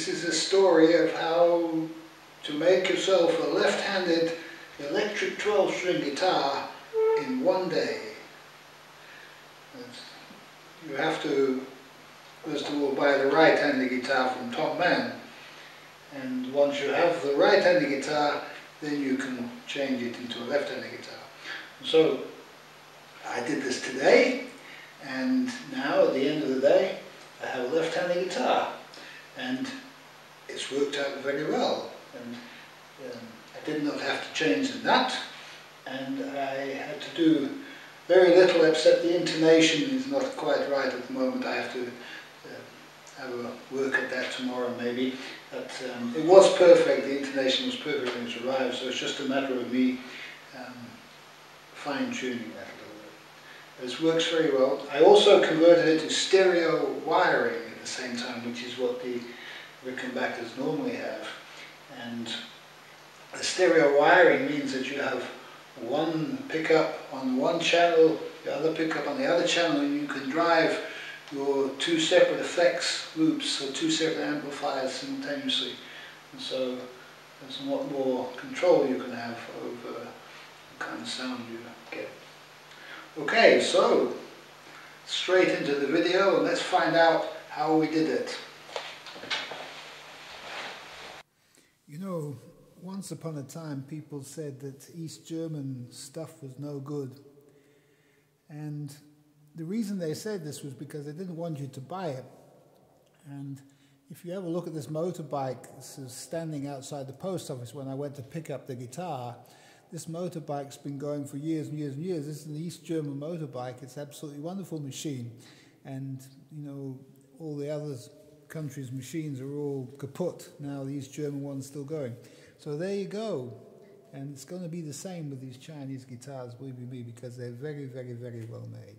This is a story of how to make yourself a left-handed electric 12-string guitar in one day. You have to, first of all, buy the right-handed guitar from Tom Mann. And once you have the right-handed guitar, then you can change it into a left-handed guitar. So I did this today, and now at the end of the day I have a left-handed guitar, and it's worked out very well. And I did not have to change the nut, and I had to do very little except the intonation is not quite right at the moment. I have to have a work at that tomorrow maybe. But it was perfect, the intonation was perfect when it arrived, so it's just a matter of me fine-tuning that a little bit. This works very well. I also converted it to stereo wiring at the same time, which is what the Rickenbackers normally have. And the stereo wiring means that you have one pickup on one channel, the other pickup on the other channel, and you can drive your two separate effects loops or two separate amplifiers simultaneously. And so there's a lot more control you can have over the kind of sound you get. Okay, so straight into the video and let's find out how we did it. You know, once upon a time people said that East German stuff was no good, and the reason they said this was because they didn't want you to buy it. And if you ever look at this motorbike, this is standing outside the post office when I went to pick up the guitar. This motorbike's been going for years and years and years. This is an East German motorbike. It's an absolutely wonderful machine, and you know, all the other countries' machines are all kaput. Now the East German one's still going. So there you go. And it's going to be the same with these Chinese guitars, believe me, because they're very, very, very well made.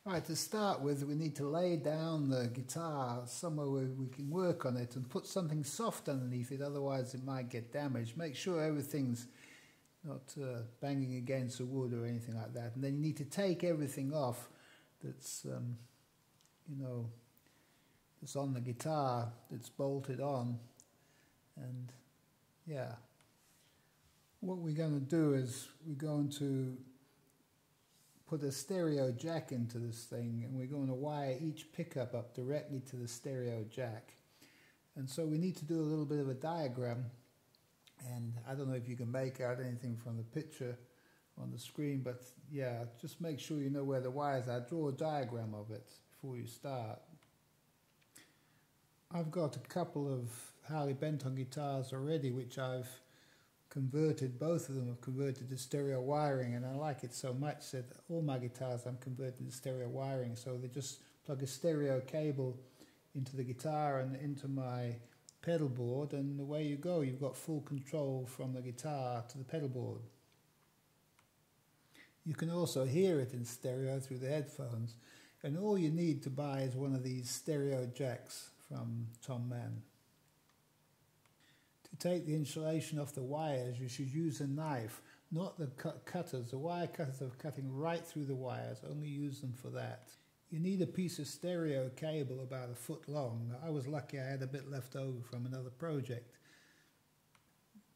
Right, to start with, we need to lay down the guitar somewhere where we can work on it and put something soft underneath it, otherwise it might get damaged. Make sure everything's not banging against the wood or anything like that. And then you need to take everything off that's, you know, that's on the guitar, that's bolted on. And yeah, what we're going to do is we're going to put a stereo jack into this thing, and we're going to wire each pickup up directly to the stereo jack. And so we need to do a little bit of a diagram, and I don't know if you can make out anything from the picture on the screen, but yeah, just make sure you know where the wires are. Draw a diagram of it before you start. I've got a couple of Harley Benton guitars already which I've converted, both of them have converted to stereo wiring, and I like it so much that all my guitars I'm converting to stereo wiring, so they just plug a stereo cable into the guitar and into my pedal board, and away you go. You've got full control from the guitar to the pedal board. You can also hear it in stereo through the headphones, and all you need to buy is one of these stereo jacks from Tom Mann. To take the insulation off the wires, you should use a knife, not the cutters. The wire cutters are cutting right through the wires, only use them for that. You need a piece of stereo cable about 1 foot long. I was lucky I had a bit left over from another project.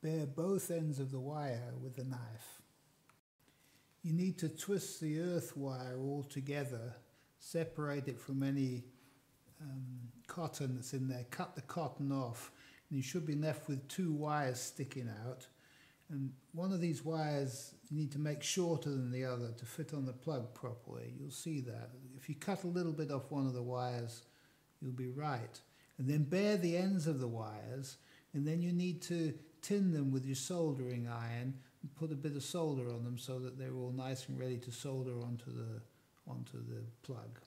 Bare both ends of the wire with a knife. You need to twist the earth wire all together, separate it from any cotton that's in there, cut the cotton off, and you should be left with 2 wires sticking out. And one of these wires you need to make shorter than the other to fit on the plug properly. You'll see that. If you cut a little bit off one of the wires, you'll be right. And then bare the ends of the wires, and then you need to tin them with your soldering iron and put a bit of solder on them so that they're all nice and ready to solder onto the plug.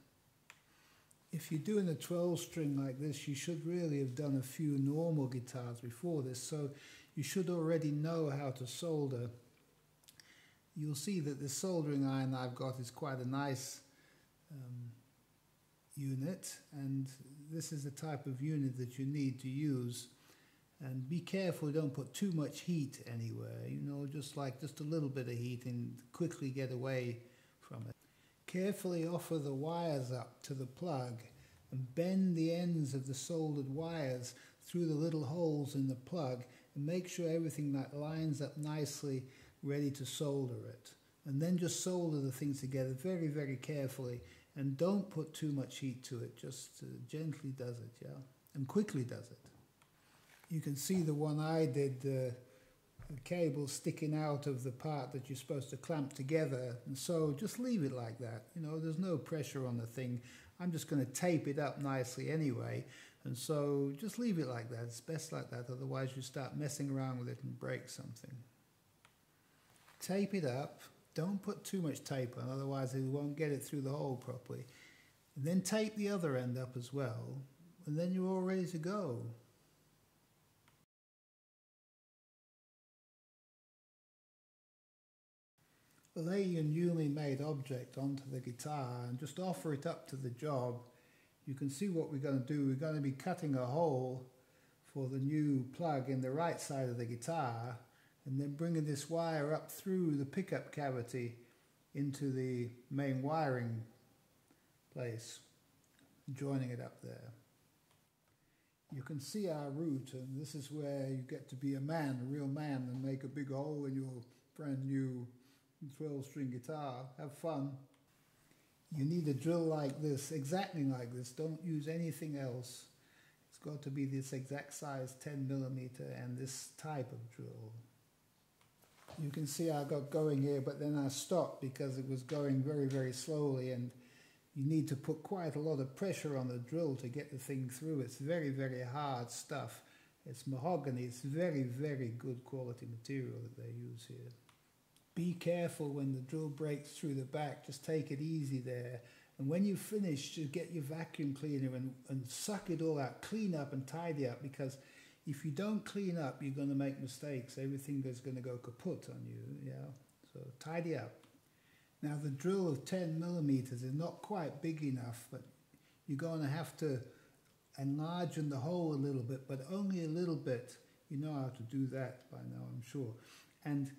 If you're doing a 12-string like this, you should really have done a few normal guitars before this, so you should already know how to solder. You'll see that the soldering iron I've got is quite a nice unit, and this is the type of unit that you need to use. And be careful, don't put too much heat anywhere, you know, just a little bit of heat, and quickly get away from it. Carefully offer the wires up to the plug and bend the ends of the soldered wires through the little holes in the plug and make sure everything that lines up nicely, ready to solder it. And then just solder the things together very, very carefully, and don't put too much heat to it, just gently does it, yeah, and quickly does it. You can see the one I did, the cable sticking out of the part that you're supposed to clamp together, and so just leave it like that. You know, there's no pressure on the thing. I'm just going to tape it up nicely anyway, and so just leave it like that. It's best like that, otherwise you start messing around with it and break something. Tape it up. Don't put too much tape on, otherwise it won't get it through the hole properly. And then tape the other end up as well, and then you're all ready to go. Lay your newly made object onto the guitar and just offer it up to the job. You can see what we're going to do. We're going to be cutting a hole for the new plug in the right side of the guitar, and then bringing this wire up through the pickup cavity into the main wiring place, joining it up there. You can see our route, and this is where you get to be a man, a real man, and make a big hole in your brand new 12-string guitar. Have fun. You need a drill like this, exactly like this. Don't use anything else. It's got to be this exact size, 10mm, and this type of drill. You can see I got going here, but then I stopped because it was going very, very slowly, and you need to put quite a lot of pressure on the drill to get the thing through. It's very, very hard stuff. It's mahogany. It's very, very good quality material that they use here. Be careful when the drill breaks through the back. Just take it easy there. And when you finish, just get your vacuum cleaner and suck it all out. Clean up and tidy up, because if you don't clean up, you're going to make mistakes. Everything is going to go kaput on you, yeah? So tidy up. Now the drill of 10mm is not quite big enough, but you're going to have to enlarge the hole a little bit, but only a little bit. You know how to do that by now, I'm sure. And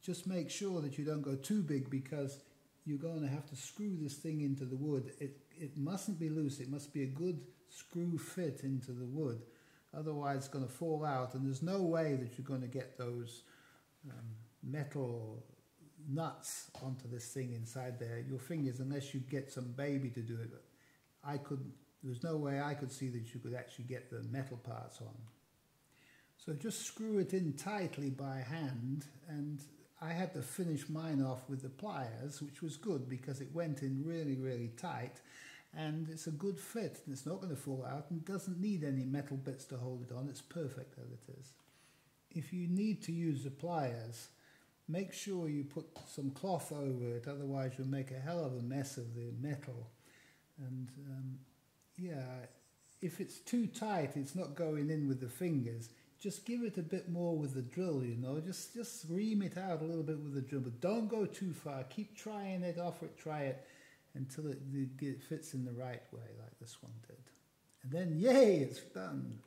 just make sure that you don't go too big, because you're going to have to screw this thing into the wood. It mustn't be loose. It must be a good screw fit into the wood. Otherwise it's going to fall out, and there's no way that you're going to get those metal nuts onto this thing inside there. Your fingers, unless you get some baby to do it. There's no way I could see that you could actually get the metal parts on. So just screw it in tightly by hand, and I had to finish mine off with the pliers, which was good because it went in really, really tight, and it's a good fit, and it's not going to fall out, and doesn't need any metal bits to hold it on. It's perfect as it is. If you need to use the pliers, make sure you put some cloth over it, otherwise you'll make a hell of a mess of the metal. And yeah, if it's too tight, it's not going in with the fingers. Just give it a bit more with the drill, you know. Just ream it out a little bit with the drill, but don't go too far. Keep trying it, offer it, try it, until it fits in the right way, like this one did. And then, yay, it's done.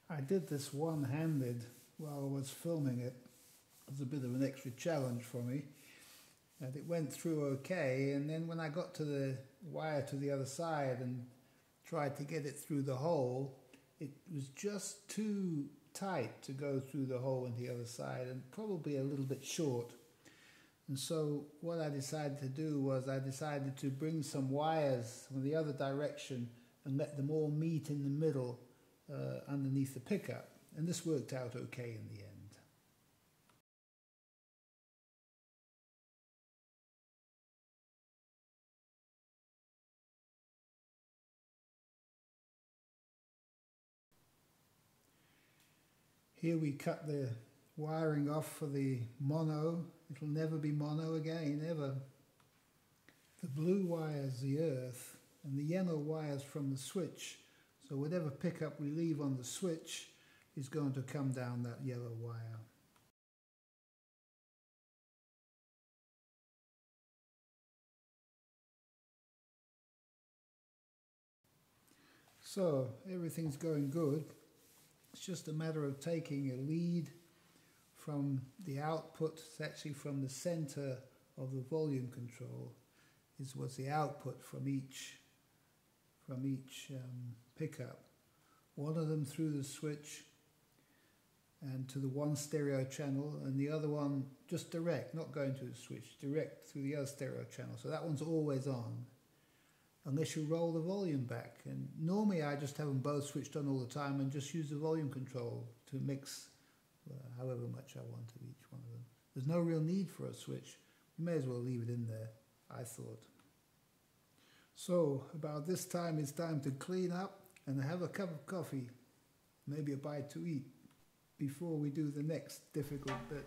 I did this one-handed while I was filming it. It was a bit of an extra challenge for me. And it went through okay, and then when I got to the wire to the other side and tried to get it through the hole, it was just too tight to go through the hole in the other side, and probably a little bit short. And so what I decided to do was I decided to bring some wires from the other direction and let them all meet in the middle underneath the pickup. And this worked out okay in the end. Here we cut the wiring off for the mono. It'll never be mono again, ever. The blue wire's the earth, and the yellow wire's from the switch. So whatever pickup we leave on the switch is going to come down that yellow wire. So everything's going good. It's just a matter of taking a lead from the output. It's actually from the center of the volume control was the output from each pickup. One of them through the switch and to the one stereo channel, and the other one just direct, not going to the switch, direct through the other stereo channel. So that one's always on, unless you roll the volume back. And normally I just have them both switched on all the time and just use the volume control to mix however much I want of each one of them. There's no real need for a switch. You may as well leave it in there, I thought. So about this time it's time to clean up and have a cup of coffee, maybe a bite to eat, before we do the next difficult bit.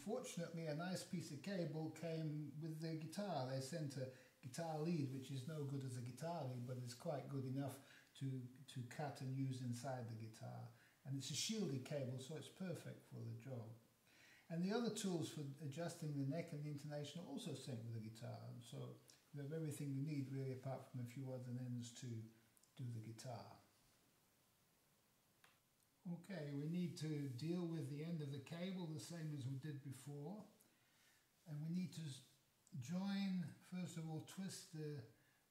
Fortunately, a nice piece of cable came with the guitar. They sent a guitar lead, which is no good as a guitar lead, but it's quite good enough to cut and use inside the guitar. And it's a shielded cable, so it's perfect for the job. And the other tools for adjusting the neck and the intonation are also sent with the guitar. So you have everything you need, really, apart from a few odds and ends to do the guitar. Okay, we need to deal with the end of the cable the same as we did before, and we need to join, first of all, twist the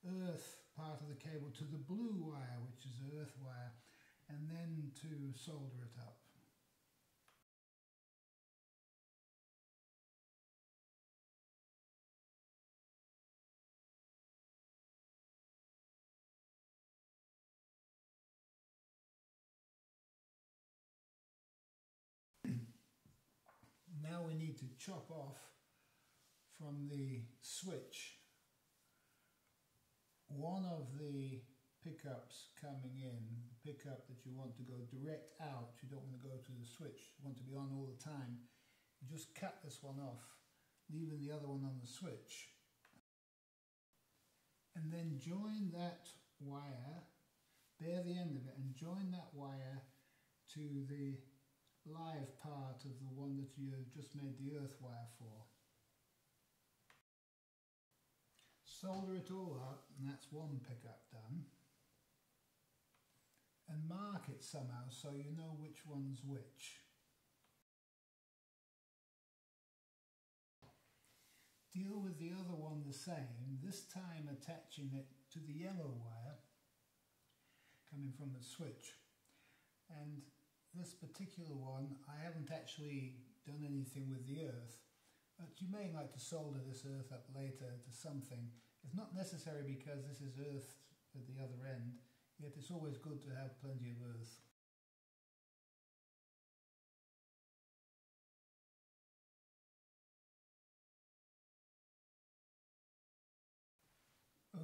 earth part of the cable to the blue wire, which is the earth wire, and then to solder it up. Now we need to chop off from the switch one of the pickups coming in, the pickup that you want to go direct out. You don't want to go to the switch, you want to be on all the time. You just cut this one off, leaving the other one on the switch. And then join that wire, bare the end of it, and join that wire to the live part of the one that you just made the earth wire for. Solder it all up, and that's one pickup done. And mark it somehow so you know which one's which. Deal with the other one the same, this time attaching it to the yellow wire coming from the switch. And this particular one, I haven't actually done anything with the earth, but you may like to solder this earth up later to something. It's not necessary because this is earth at the other end, yet it's always good to have plenty of earth.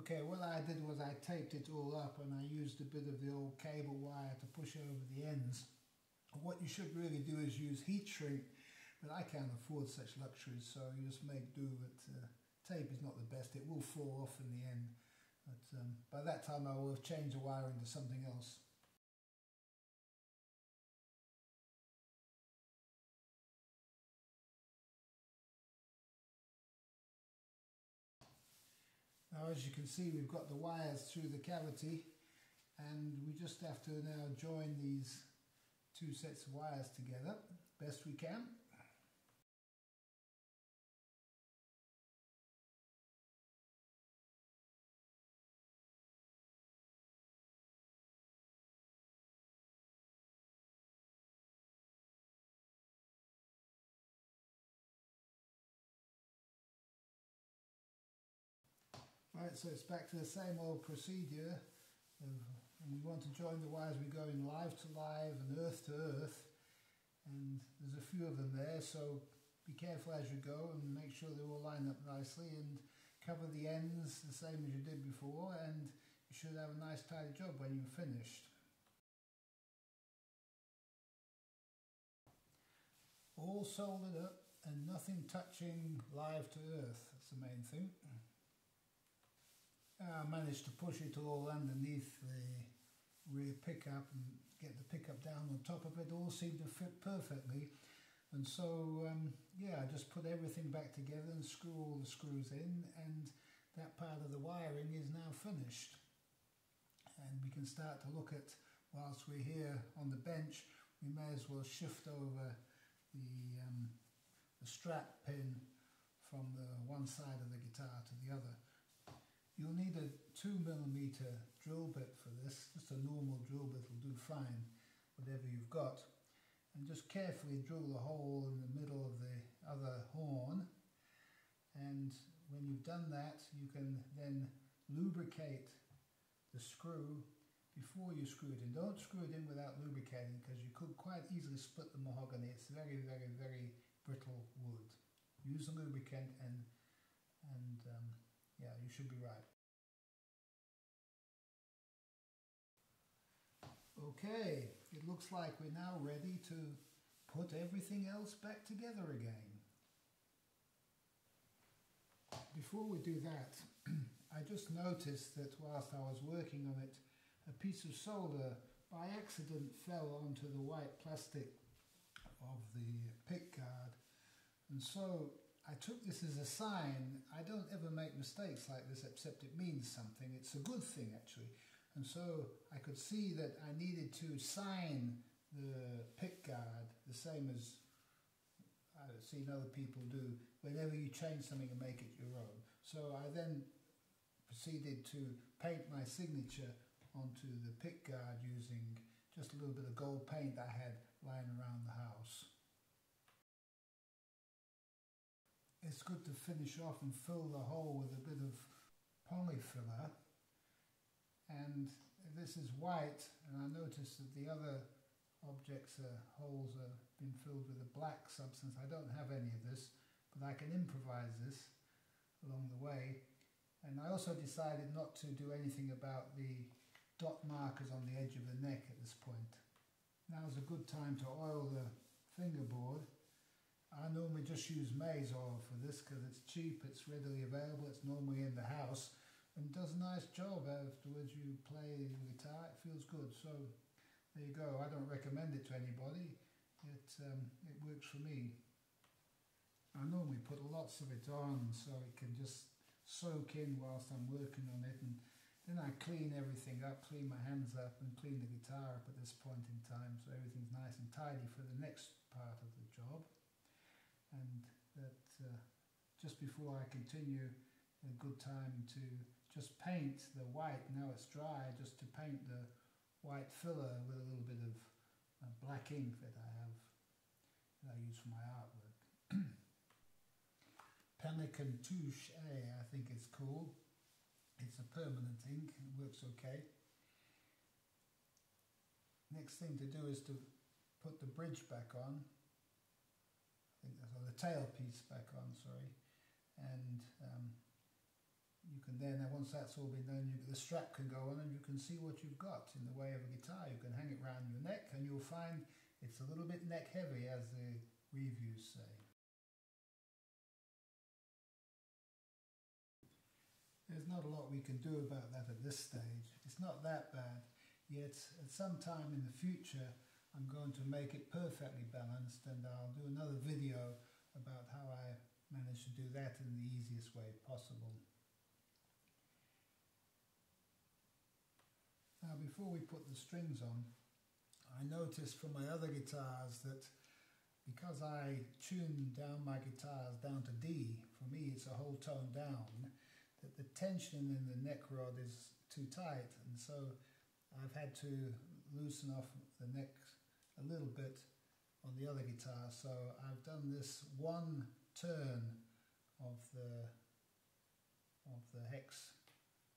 Okay, what I did was I taped it all up and I used a bit of the old cable wire to push over the ends. What you should really do is use heat shrink, but I can't afford such luxuries, so you just make do. But tape is not the best, it will fall off in the end. But by that time I will have changed the wire into something else. Now, as you can see, we've got the wires through the cavity, and we just have to now join these two sets of wires together best we can. Right, so it's back to the same old procedure. And we want to join the wires. We go in live to live and earth to earth, and there's a few of them there, so be careful as you go and make sure they all line up nicely, and cover the ends the same as you did before, and you should have a nice tidy job when you're finished. All soldered up and nothing touching live to earth, that's the main thing. I managed to push it all underneath the rear pickup and get the pickup down on top of it. All seemed to fit perfectly, and so yeah, I just put everything back together and screw all the screws in, and that part of the wiring is now finished. And we can start to look at, whilst we're here on the bench, we may as well shift over the strap pin from the one side of the guitar to the other. You'll need a 2mm drill bit for this. Just a normal drill bit will do fine, whatever you've got. And just carefully drill a hole in the middle of the other horn. And when you've done that, you can then lubricate the screw before you screw it in. Don't screw it in without lubricating, because you could quite easily split the mahogany. It's very, very, very brittle wood. Use a lubricant and yeah, you should be right. Okay, it looks like we're now ready to put everything else back together again. Before we do that, I just noticed that whilst I was working on it, a piece of solder by accident fell onto the white plastic of the pick guard, and so I took this as a sign. I don't ever make mistakes like this, except it means something. It's a good thing, actually. And so I could see that I needed to sign the pick guard the same as I've seen other people do whenever you change something and make it your own. So I then proceeded to paint my signature onto the pick guard using just a little bit of gold paint I had lying around the house. It's good to finish off and fill the hole with a bit of polyfiller, and this is white, and I noticed that the other objects, holes, are been filled with a black substance. I don't have any of this, but I can improvise this along the way. And I also decided not to do anything about the dot markers on the edge of the neck at this point. Now is a good time to oil the fingerboard. I normally just use maize oil for this because it's cheap, it's readily available, it's normally in the house, and does a nice job afterwards. You play the guitar, it feels good. So there you go. I don't recommend it to anybody. It works for me. I normally put lots of it on so it can just soak in whilst I'm working on it, and then I clean everything up, clean my hands up and clean the guitar up at this point in time, so everything's nice and tidy for the next part of the job. And that just before I continue, a good time to just paint the white, now it's dry, just to paint the white filler with a little bit of black ink that I use for my artwork. Pelican Touche, I think it's called. It's a permanent ink, it works okay. Next thing to do is to put the bridge back on. I think that's, or the tailpiece back on, sorry. And you can then, once that's all been done, the strap can go on and you can see what you've got in the way of a guitar. You can hang it around your neck and you'll find it's a little bit neck heavy, as the reviews say. There's not a lot we can do about that at this stage. It's not that bad, yet at some time in the future I'm going to make it perfectly balanced, and I'll do another video about how I managed to do that in the easiest way possible. Now, before we put the strings on, I noticed from my other guitars that because I tune down my guitars down to D, for me it's a whole tone down, that the tension in the neck rod is too tight, and so I've had to loosen off the neck a little bit on the other guitar. So I've done this one turn of the hex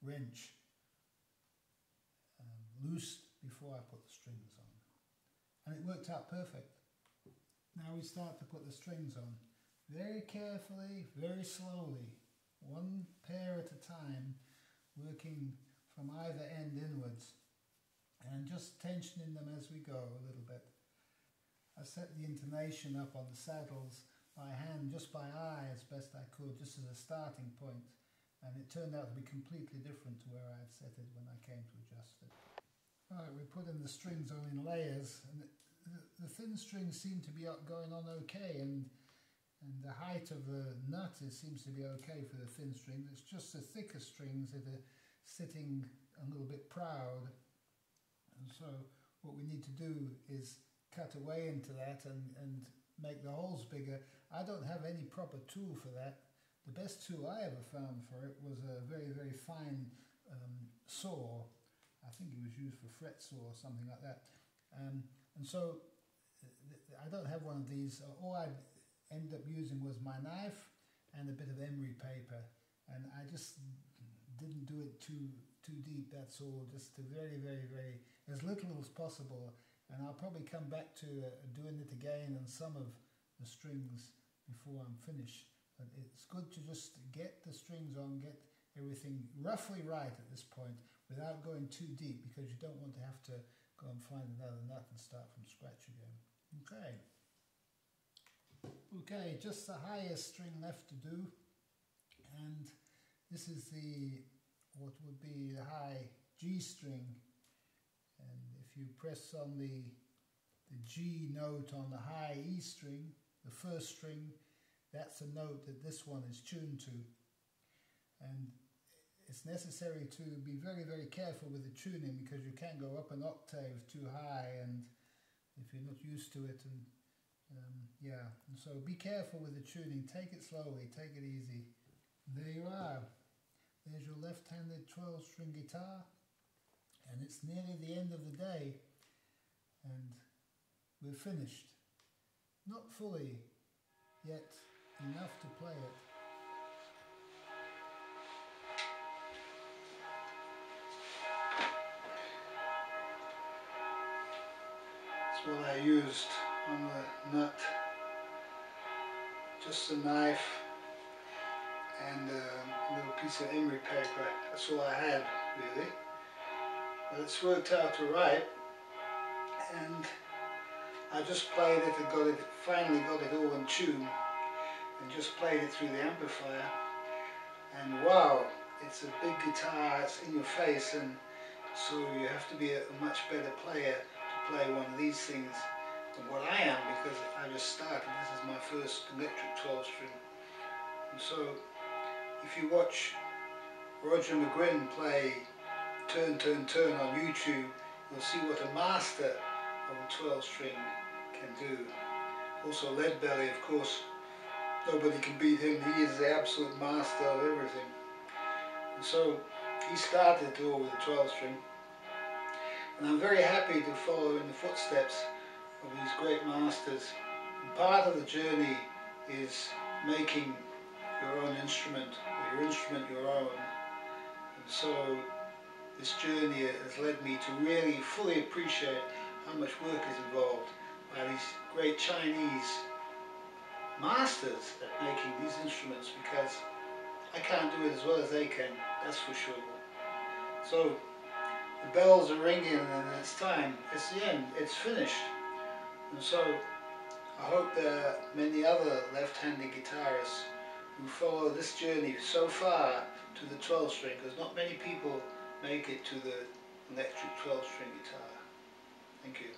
wrench loosed before I put the strings on, and it worked out perfect. Now we start to put the strings on very carefully, very slowly, one pair at a time, working from either end inwards and just tensioning them as we go a little bit. I set the intonation up on the saddles by hand, just by eye as best I could, just as a starting point, and it turned out to be completely different to where I had set it when I came to adjust it. Alright, we're putting the strings on in layers, and the thin strings seem to be going on okay, and the height of the nut seems to be okay for the thin string. It's just the thicker strings that are sitting a little bit proud, and so what we need to do is cut away into that and make the holes bigger. I don't have any proper tool for that. The best tool I ever found for it was a very, very fine saw. I think it was used for fret saw or something like that. And so I don't have one of these. All I ended up using was my knife and a bit of emery paper, and I just didn't do it too deep, that's all. Just very, very, very, as little as possible. And I'll probably come back to doing it again on some of the strings before I'm finished. But it's good to just get the strings on, get everything roughly right at this point without going too deep, because you don't want to have to go and find another nut and start from scratch again. Okay, just the highest string left to do, and this is what would be the high G string. And if you press on the G note on the high E string, the first string, that's a note that this one is tuned to. And it's necessary to be very, very careful with the tuning, because you can go up an octave too high, and if you're not used to it, and and so be careful with the tuning. Take it slowly, take it easy. And there you are. There's your left-handed 12-string guitar. And it's nearly the end of the day, and we're finished. Not fully, yet enough to play it. That's what I used on the nut. Just a knife and a little piece of emery paper. That's all I had, really. But it's worked out alright, and I just played it and finally got it all in tune, and just played it through the amplifier, and wow, it's a big guitar, it's in your face, and so you have to be a much better player to play one of these things than what I am, because I just started. This is my first electric 12-string, and so if you watch Roger McGuinn play Turn, Turn, Turn on YouTube, you'll see what a master of a 12-string can do. Also Leadbelly, of course, nobody can beat him. He is the absolute master of everything. And so he started it all with a 12-string, and I'm very happy to follow in the footsteps of these great masters. And part of the journey is making your own instrument, or your instrument your own. And so this journey has led me to really fully appreciate how much work is involved by these great Chinese masters at making these instruments, because I can't do it as well as they can, that's for sure. So the bells are ringing and it's time, it's the end, it's finished. And so I hope there are many other left-handed guitarists who follow this journey so far to the 12-string, because not many people make it to the electric 12-string guitar. Thank you.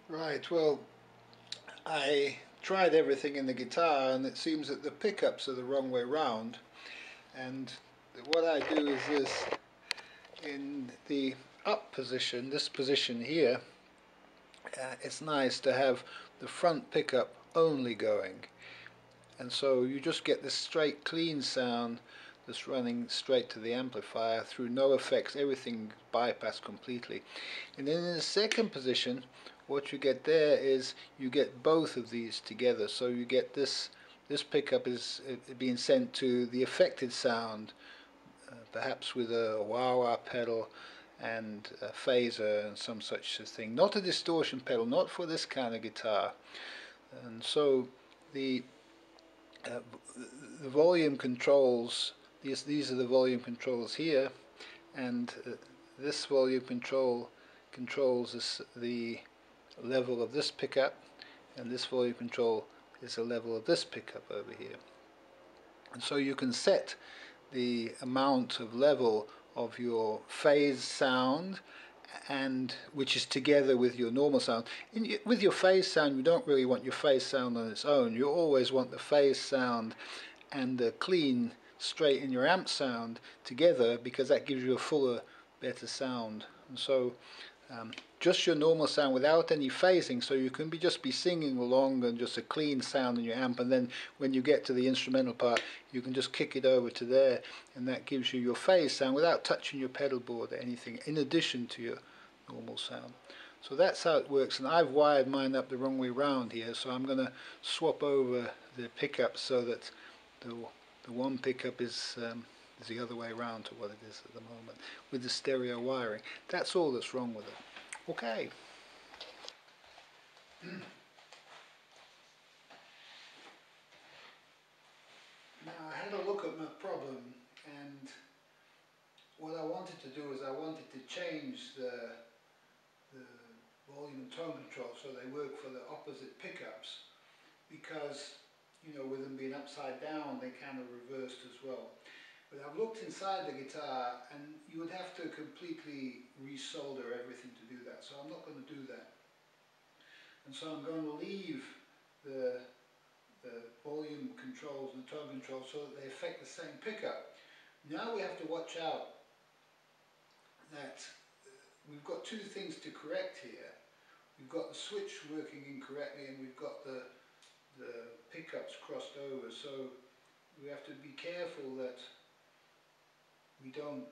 Right, well, I tried everything in the guitar and it seems that the pickups are the wrong way round, and what I do is this: in the up position, this position here, it's nice to have the front pickup only going, and so you just get this straight clean sound that's running straight to the amplifier through no effects, everything bypassed completely. And then in the second position, what you get there is you get both of these together, so you get this pickup is being sent to the affected sound, perhaps with a wah-wah pedal and a phaser and some such thing, not a distortion pedal, not for this kind of guitar. And so the volume controls, these are the volume controls here, and this volume control controls the level of this pickup, and this volume control is the level of this pickup over here. And so you can set the amount of level of your phase sound, and which is together with your normal sound. With your phase sound, you don't really want your phase sound on its own. You always want the phase sound and the clean, straight in your amp sound together, because that gives you a fuller, better sound. And so just your normal sound without any phasing, so you can just be singing along and just a clean sound in your amp, and then when you get to the instrumental part you can just kick it over to there, and that gives you your phase sound without touching your pedal board or anything, in addition to your normal sound. So that's how it works, and I've wired mine up the wrong way round here, so I'm going to swap over the pickup so that the one pickup is the other way around to what it is at the moment with the stereo wiring. That's all that's wrong with it. Okay. Now I had a look at my problem, and what I wanted to do is I wanted to change the volume and tone control so they work for the opposite pickups, because with them being upside down they kind of reversed as well. But I've looked inside the guitar and you would have to completely resolder everything to do that, so I'm not going to do that. And so I'm going to leave the volume controls and the tone controls so that they affect the same pickup. Now we have to watch out that we've got two things to correct here. We've got the switch working incorrectly and we've got the pickups crossed over, so we have to be careful that we don't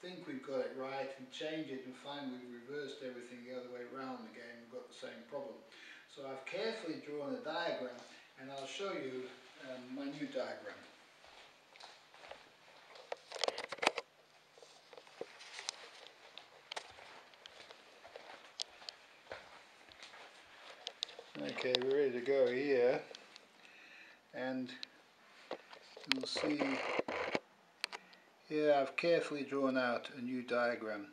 think we've got it right and change it and find we've reversed everything the other way around again. We've got the same problem. So I've carefully drawn a diagram and I'll show you my new diagram. Okay, we're ready to go here, and you'll see here I've carefully drawn out a new diagram.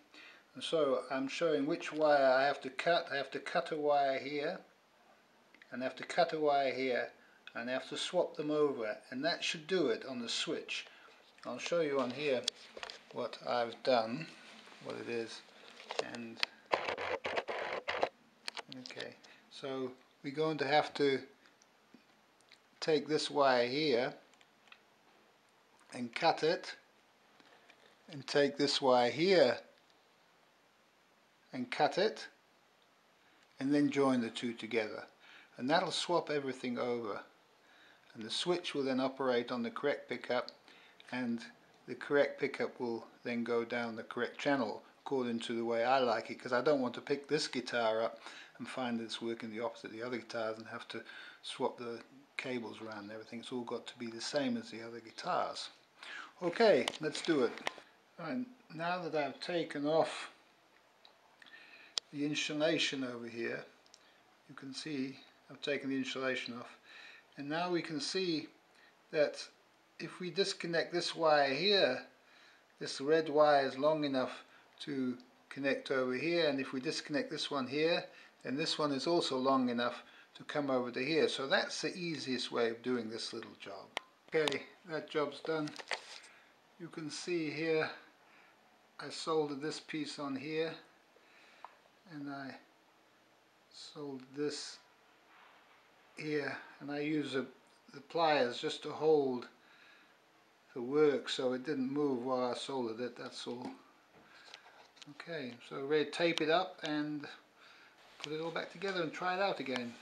And so I'm showing which wire I have to cut. I have to cut a wire here, and I have to cut a wire here, and I have to swap them over, and that should do it on the switch. I'll show you on here what I've done, what it is, and okay, so we're going to have to take this wire here and cut it, and take this wire here and cut it, and then join the two together, and that'll swap everything over, and the switch will then operate on the correct pickup, and the correct pickup will then go down the correct channel according to the way I like it, because I don't want to pick this guitar up and find that it's working the opposite of the other guitars and have to swap the cables around and everything. It's all got to be the same as the other guitars. Okay, let's do it. And now that I've taken off the insulation over here, you can see I've taken the insulation off, and now we can see that if we disconnect this wire here, this red wire is long enough to connect over here, and if we disconnect this one here, then this one is also long enough to come over to here. So that's the easiest way of doing this little job. Okay, that job's done. You can see here I soldered this piece on here, and I soldered this here, and I use the pliers just to hold the work so it didn't move while I soldered it, that's all. Okay, so ready to tape it up and put it all back together and try it out again.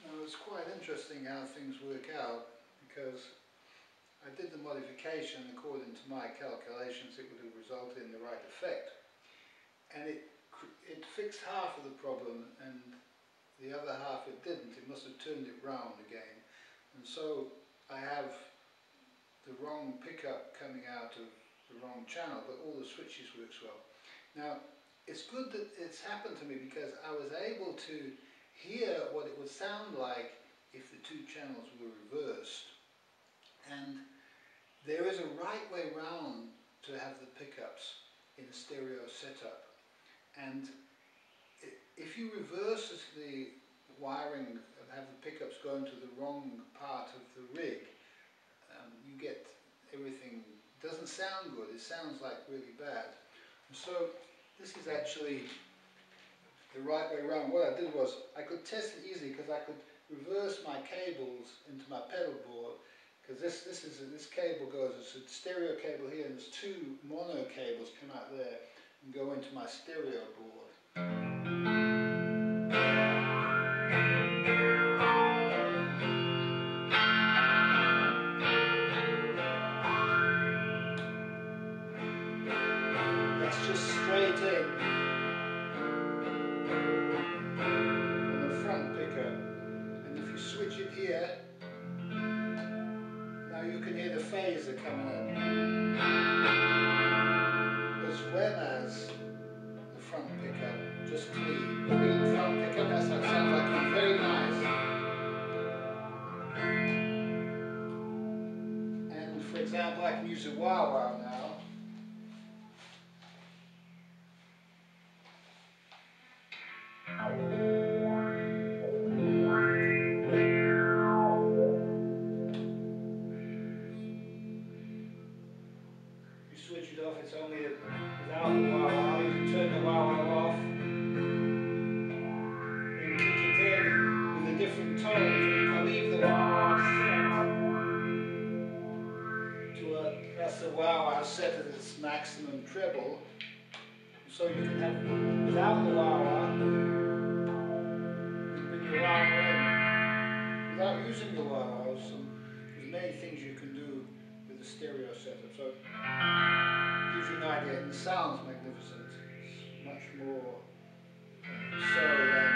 Now it's quite interesting how things work out, because I did the modification according to my calculations. It would have resulted in the right effect, and it fixed half of the problem and the other half it didn't. It must have turned it round again, and so I have the wrong pickup coming out of the wrong channel, but all the switches works well. Now it's good that it's happened to me, because I was able to hear what it would sound like if the two channels were reversed, and there is a right way round to have the pickups in a stereo setup, and if you reverse the wiring and have the pickups going to the wrong part of the rig, you get everything, doesn't sound good, it sounds like really bad. And so this is actually the right way around. What I did was I could test it easily, because I could reverse my cables into my pedal board, because this cable goes, it's a stereo cable here, and there's two mono cables come out there and go into my stereo board. That's just straight in on the front pickup, and if you switch it here, now you can hear the phaser coming in, as well as the front pickup, just clean front pickup. That sounds like it's very nice. And for example, I can use a wah-wah now. You switch it off, it's only without the wah-wah. You can turn the wah-wah off and kick it in with a different tone. So you can leave the wah-wah set to that's the wah-wah set at its maximum treble. So you can have, without the wah-wah, with your wah-wah in, without using the wah-wahs, there's many things you can do with the stereo setup. So it gives you an idea, and the sound's magnificent. It's much more so than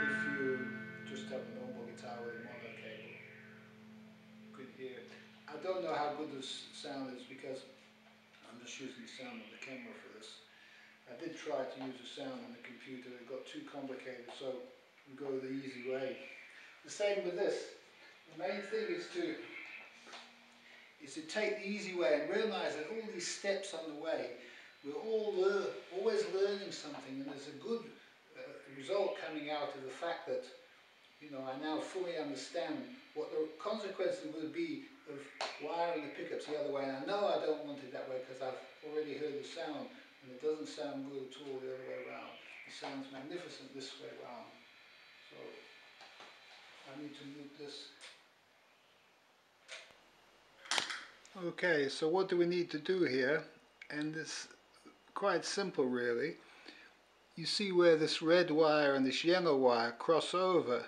if you just have a normal guitar with a mono cable. You can hear it. I don't know how good this sound is because I'm just using the sound on the camera for this. I did try to use the sound on the computer, it got too complicated, so we go the easy way. The same with this. The main thing is to take the easy way and realize that all these steps on the way, we're always learning something, and there's a good result coming out of the fact that, you know, I now fully understand what the consequences will be of wiring the pickups the other way. And I know I don't want it that way because I've already heard the sound, and it doesn't sound good at all the other way around. It sounds magnificent this way around. So I need to mute this. Okay, so what do we need to do here? And it's quite simple really. You see where this red wire and this yellow wire cross over.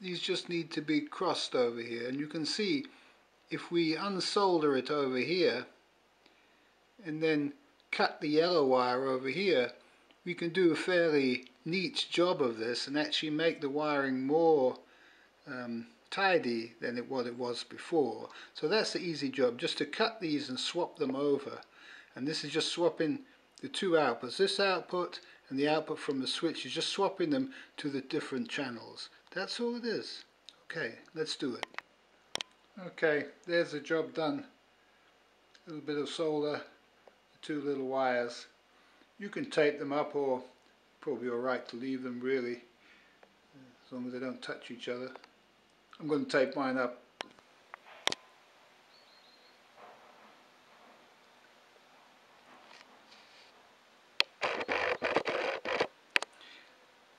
These just need to be crossed over here, and you can see if we unsolder it over here and then cut the yellow wire over here, we can do a fairly neat job of this and actually make the wiring more tidy than what it was before. So that's the easy job, just to cut these and swap them over. And this is just swapping the two outputs, this output and the output from the switch is just swapping them to the different channels. That's all it is. Okay, let's do it. Okay, there's the job done. A little bit of solder, the two little wires. You can tape them up, or probably alright to leave them really, as long as they don't touch each other. I'm going to tape mine up.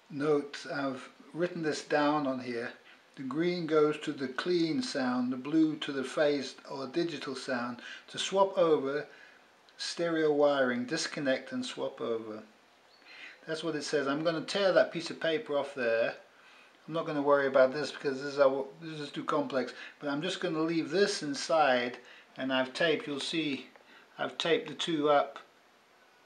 Note, I've written this down on here. The green goes to the clean sound, the blue to the phased or digital sound. To swap over, stereo wiring, disconnect and swap over. That's what it says. I'm going to tear that piece of paper off there. I'm not going to worry about this because this is too complex, but I'm just going to leave this inside, and I've taped, you'll see, I've taped the two up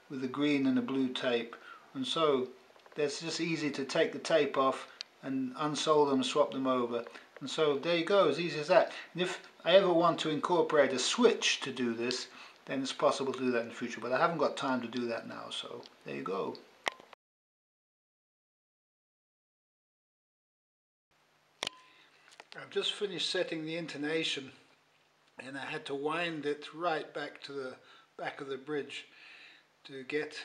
with the green and the blue tape, and so it's just easy to take the tape off and unsolder them and swap them over. And so there you go, as easy as that. And if I ever want to incorporate a switch to do this, then it's possible to do that in the future, but I haven't got time to do that now, so there you go. I've just finished setting the intonation, and I had to wind it right back to the back of the bridge to get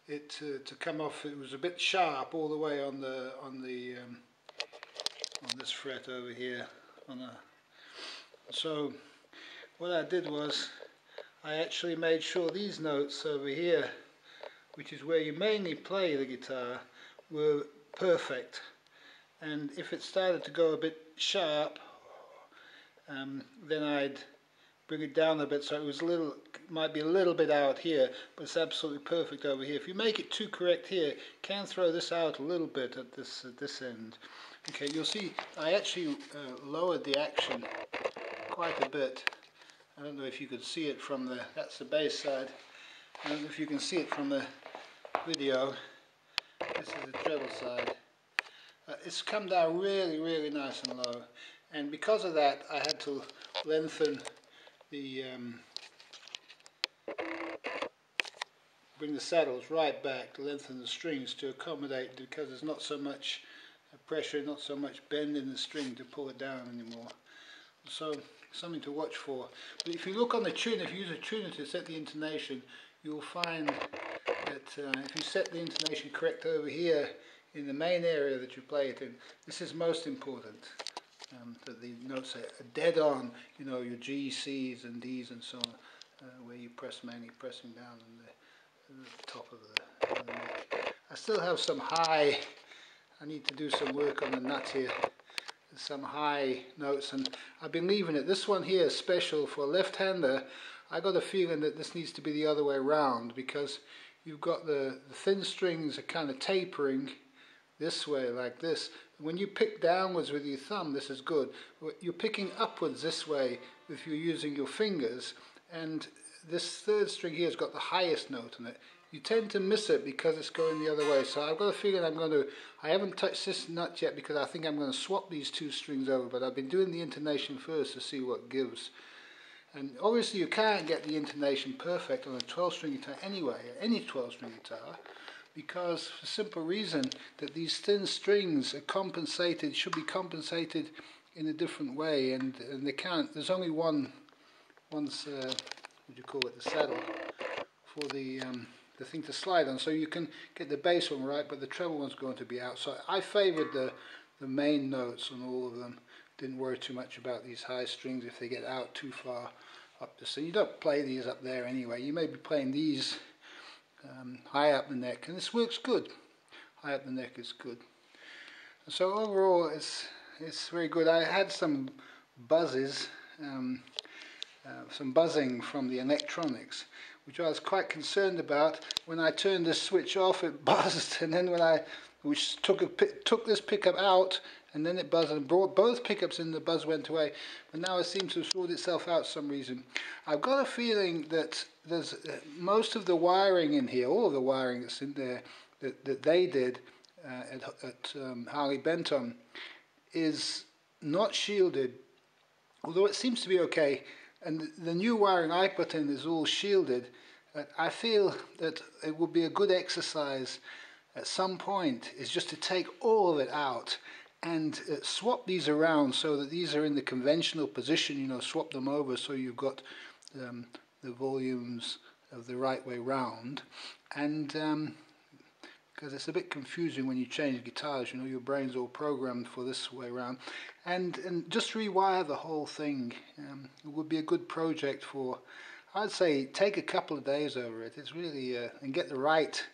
it to come off. It was a bit sharp all the way on this fret over here. So what I did was I actually made sure these notes over here, which is where you mainly play the guitar, were perfect. And if it started to go a bit sharp, then I'd bring it down a bit so it was might be a little bit out here, but it's absolutely perfect over here. If you make it too correct here, you can throw this out a little bit at this end. Okay, you'll see I actually lowered the action quite a bit. I don't know if you could see it from that's the bass side. I don't know if you can see it from the video. This is the treble side. It's come down really, really nice and low, and because of that I had to lengthen the bring the saddles right back, to lengthen the strings to accommodate, because there's not so much pressure, not so much bend in the string to pull it down anymore. So something to watch for. But if you look on the tuner, if you use a tuner to set the intonation, you'll find that if you set the intonation correct over here in the main area that you play it in, this is most important, that the notes are dead on, you know, your G, C's and D's and so on, where you press mainly pressing down on the top of the neck. I still have some high, I need to do some work on the nut here. There's some high notes, and I've been leaving it. This one here is special for a left-hander. I got a feeling that this needs to be the other way around, because you've got the thin strings are kind of tapering this way like this. When you pick downwards with your thumb, this is good. You're picking upwards this way if you're using your fingers, and this third string here has got the highest note on it. You tend to miss it because it's going the other way. So I've got a feeling I haven't touched this nut yet because I think I'm going to swap these two strings over, but I've been doing the intonation first to see what gives. And obviously you can't get the intonation perfect on a 12-string guitar anyway, any 12-string guitar, because for the simple reason that these thin strings are compensated, should be compensated in a different way, and they can't. There's only one's what do you call it, the saddle for the thing to slide on, so you can get the bass one right, but the treble one's going to be out. So I favoured the main notes on all of them. Didn't worry too much about these high strings if they get out too far up the C. You don't play these up there anyway. You may be playing these high up the neck, and this works good. High up the neck is good. And so overall, it's very good. I had some buzzes, some buzzing from the electronics, which I was quite concerned about. When I turned this switch off, it buzzed, and then when I took this pickup out, and then it buzzed and brought both pickups in, the buzz went away. But now it seems to have sorted itself out for some reason. I've got a feeling that there's most of the wiring in here, all of the wiring that's in there that they did at Harley Benton, is not shielded, although it seems to be okay. And the new wiring I put in is all shielded. I feel that it would be a good exercise at some point is just to take all of it out and swap these around so that these are in the conventional position, you know, swap them over so you've got the volumes of the right way round. And because it's a bit confusing when you change guitars, you know, your brain's all programmed for this way around. And just rewire the whole thing. It would be a good project for, I'd say, take a couple of days over it. It's really, and get the right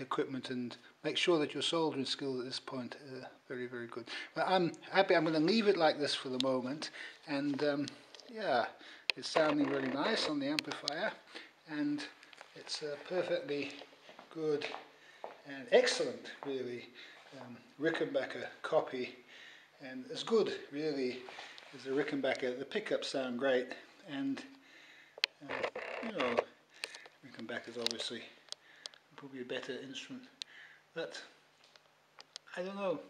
equipment and make sure that your soldering skills at this point are very, very good. But I'm happy. I'm going to leave it like this for the moment, and yeah, it's sounding really nice on the amplifier, and it's a perfectly good and excellent, really, Rickenbacker copy, and as good really as the Rickenbacker. The pickups sound great, and you know, Rickenbacker's obviously probably a better instrument, but I don't know.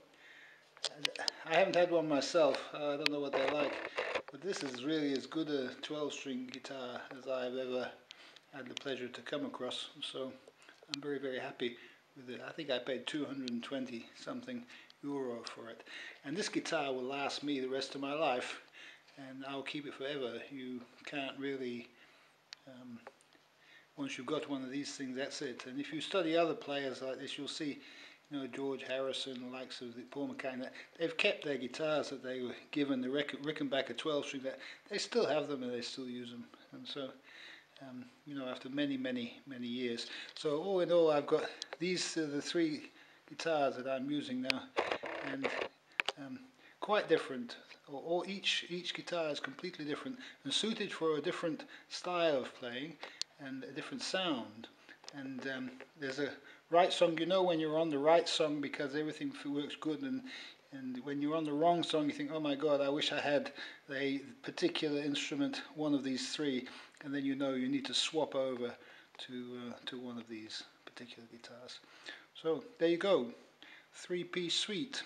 I haven't had one myself. I don't know what they're like, but this is really as good a 12-string guitar as I've ever had the pleasure to come across. So I'm very, very happy with it. I think I paid 220 something euro for it, and this guitar will last me the rest of my life, and I'll keep it forever. You can't really. Once you've got one of these things, that's it. And if you study other players like this, you'll see, you know, George Harrison, the likes of Paul McCartney, they've kept their guitars that they were given, the Rickenbacker 12-string, they still have them and they still use them. And so, you know, after many, many, many years. So all in all, I've got these are the three guitars that I'm using now, and quite different. Or each guitar is completely different and suited for a different style of playing and a different sound. And there's a right song, you know when you're on the right song because everything works good, and when you're on the wrong song you think, oh my god, I wish I had a particular instrument, one of these three, and then you know you need to swap over to one of these particular guitars. So there you go, 3-piece suite.